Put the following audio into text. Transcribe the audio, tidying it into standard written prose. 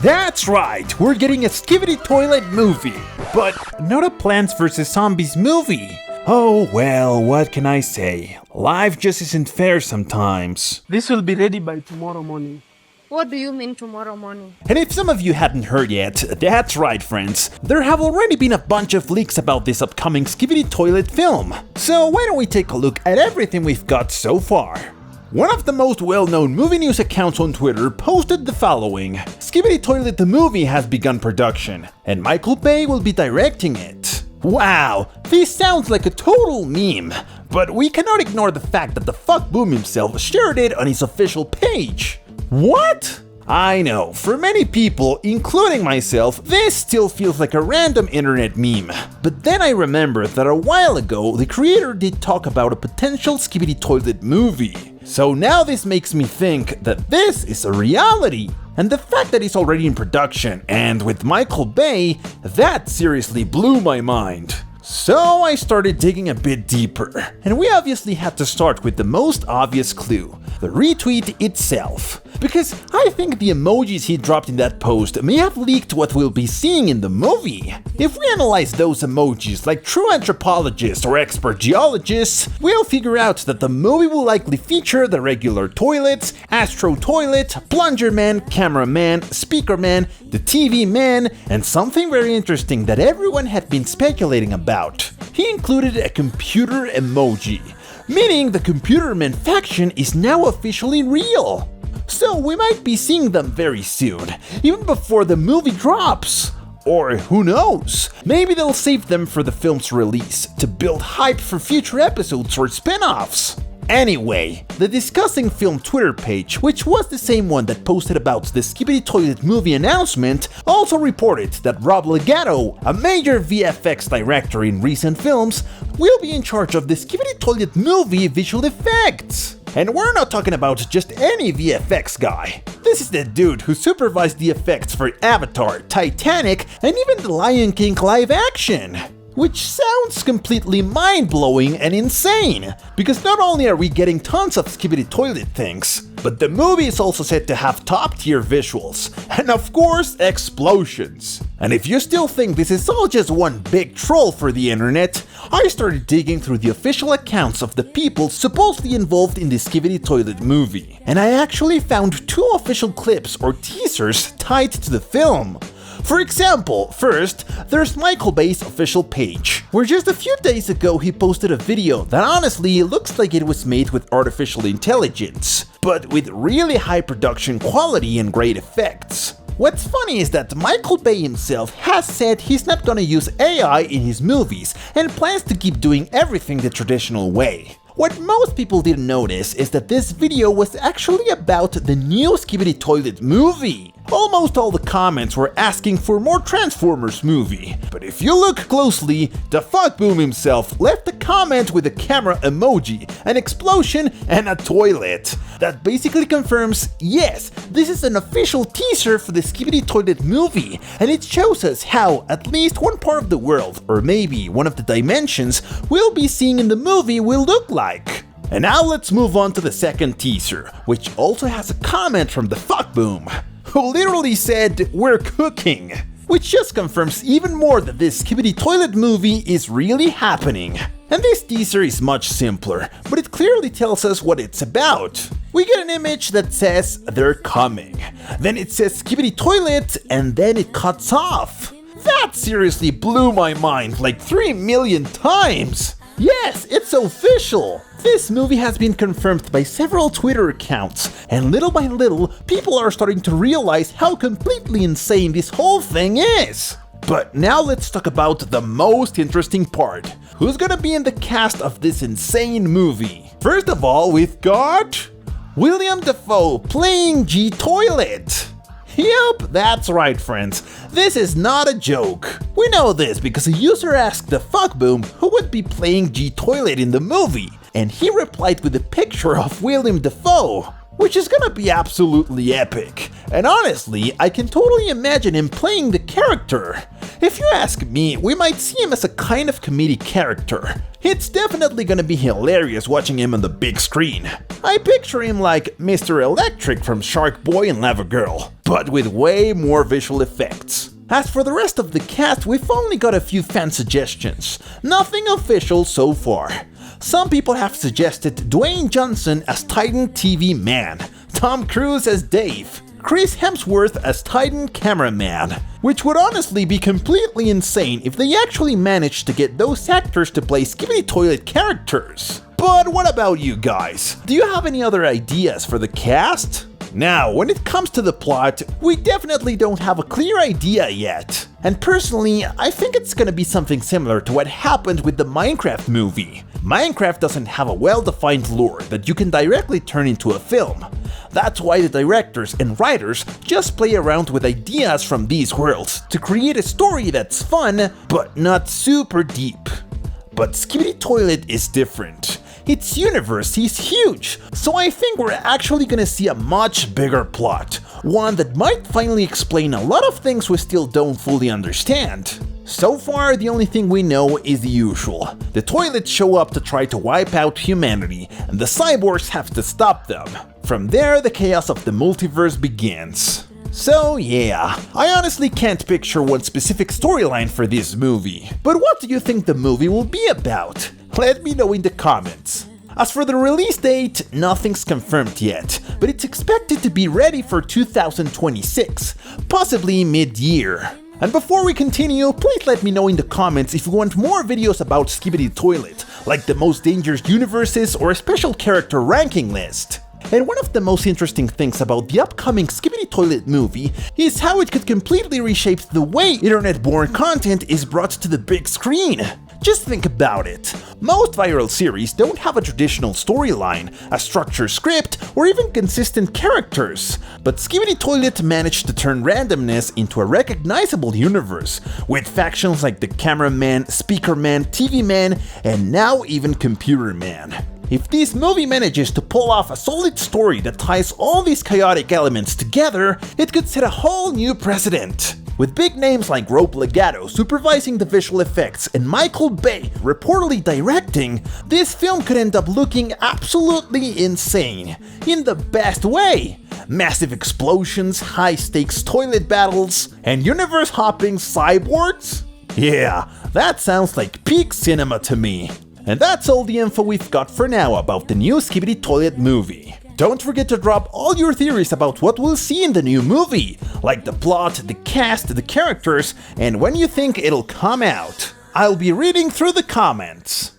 That's right, we're getting a Skibidi Toilet movie, but not a Plants vs. Zombies movie. Oh well, what can I say? Life just isn't fair sometimes. This will be ready by tomorrow morning. What do you mean tomorrow morning? And if some of you hadn't heard yet, that's right friends, there have already been a bunch of leaks about this upcoming Skibidi Toilet film. So why don't we take a look at everything we've got so far. One of the most well-known movie news accounts on Twitter posted the following: Skibidi Toilet the movie has begun production, and Michael Bay will be directing it. Wow, this sounds like a total meme, but we cannot ignore the fact that DafuqBoom himself shared it on his official page. What? I know, for many people, including myself, this still feels like a random internet meme. But then I remember that a while ago, the creator did talk about a potential Skibidi Toilet movie. So now this makes me think that this is a reality. And the fact that it's already in production, and with Michael Bay, that seriously blew my mind. So I started digging a bit deeper, and we obviously had to start with the most obvious clue, the retweet itself. Because I think the emojis he dropped in that post may have leaked what we'll be seeing in the movie. If we analyze those emojis like true anthropologists or expert geologists, we'll figure out that the movie will likely feature the regular toilets, Astro Toilet, Plunger Man, Cameraman, Speaker Man, the TV Man, and something very interesting that everyone had been speculating about. He included a computer emoji, meaning the Computermen faction is now officially real. So we might be seeing them very soon, even before the movie drops. Or who knows, maybe they'll save them for the film's release to build hype for future episodes or spin-offs. Anyway, the Discussing Film Twitter page, which was the same one that posted about the Skibidi Toilet movie announcement, also reported that Rob Legato, a major VFX director in recent films, will be in charge of the Skibidi Toilet movie visual effects. And we're not talking about just any VFX guy. This is the dude who supervised the effects for Avatar, Titanic, and even the Lion King live action. Which sounds completely mind-blowing and insane, because not only are we getting tons of Skibidi Toilet things, but the movie is also set to have top-tier visuals, and of course, explosions. And if you still think this is all just one big troll for the internet, I started digging through the official accounts of the people supposedly involved in the Skibidi Toilet movie, and I actually found 2 official clips or teasers tied to the film. For example, first, there's Michael Bay's official page, where just a few days ago he posted a video that honestly looks like it was made with artificial intelligence, but with really high production quality and great effects. What's funny is that Michael Bay himself has said he's not gonna use AI in his movies and plans to keep doing everything the traditional way. What most people didn't notice is that this video was actually about the new Skibidi Toilet movie. Almost all the comments were asking for more Transformers movie, but if you look closely, DafuqBoom himself left a comment with a camera emoji, an explosion, and a toilet. That basically confirms, yes, this is an official teaser for the Skibidi Toilet movie, and it shows us how at least one part of the world, or maybe one of the dimensions, we'll be seeing in the movie will look like. And now let's move on to the second teaser, which also has a comment from DafuqBoom, who literally said, "We're cooking," which just confirms even more that this Skibidi Toilet movie is really happening. And this teaser is much simpler, but it clearly tells us what it's about. We get an image that says, "They're coming." Then it says Skibidi Toilet, and then it cuts off. That seriously blew my mind like 3 million times. Yes, it's official! This movie has been confirmed by several Twitter accounts, and little by little, people are starting to realize how completely insane this whole thing is. But now let's talk about the most interesting part. Who's gonna be in the cast of this insane movie? First of all, we've got Willem Dafoe playing G Toilet. Yup, that's right friends, this is not a joke. We know this because a user asked DafuqBoom who would be playing G Toilet in the movie, and he replied with a picture of Willem Dafoe. which is gonna be absolutely epic. And honestly, I can totally imagine him playing the character. If you ask me, we might see him as a kind of comedic character. It's definitely gonna be hilarious watching him on the big screen. I picture him like Mr. Electric from Shark Boy and Lava Girl, but with way more visual effects. As for the rest of the cast, we've only got a few fan suggestions. Nothing official so far. Some people have suggested Dwayne Johnson as Titan TV Man, Tom Cruise as Dave, Chris Hemsworth as Titan Cameraman, which would honestly be completely insane if they actually managed to get those actors to play Skibidi Toilet characters. But what about you guys? Do you have any other ideas for the cast? Now, when it comes to the plot, we definitely don't have a clear idea yet. And personally, I think it's gonna be something similar to what happened with the Minecraft movie. Minecraft doesn't have a well-defined lore that you can directly turn into a film. That's why the directors and writers just play around with ideas from these worlds to create a story that's fun, but not super deep. But Skibidi Toilet is different. Its universe is huge, so I think we're actually gonna see a much bigger plot, one that might finally explain a lot of things we still don't fully understand. So far, the only thing we know is the usual. The toilets show up to try to wipe out humanity, and the cyborgs have to stop them. From there, the chaos of the multiverse begins. So yeah, I honestly can't picture one specific storyline for this movie. But what do you think the movie will be about? Let me know in the comments. As for the release date, nothing's confirmed yet, but it's expected to be ready for 2026, possibly mid-year. And before we continue, please let me know in the comments if you want more videos about Skibidi Toilet, like the most dangerous universes or a special character ranking list. And one of the most interesting things about the upcoming Skibidi Toilet movie is how it could completely reshape the way internet-born content is brought to the big screen. Just think about it. Most viral series don't have a traditional storyline, a structured script, or even consistent characters. But Skibidi Toilet managed to turn randomness into a recognizable universe, with factions like the Cameraman, Speakerman, TV Man, and now even Computermen. If this movie manages to pull off a solid story that ties all these chaotic elements together, it could set a whole new precedent. With big names like Rob Legato supervising the visual effects and Michael Bay reportedly directing, this film could end up looking absolutely insane, in the best way. Massive explosions, high-stakes toilet battles, and universe-hopping cyborgs? Yeah, that sounds like peak cinema to me. And that's all the info we've got for now about the new Skibidi Toilet movie. Don't forget to drop all your theories about what we'll see in the new movie, like the plot, the cast, the characters, and when you think it'll come out. I'll be reading through the comments.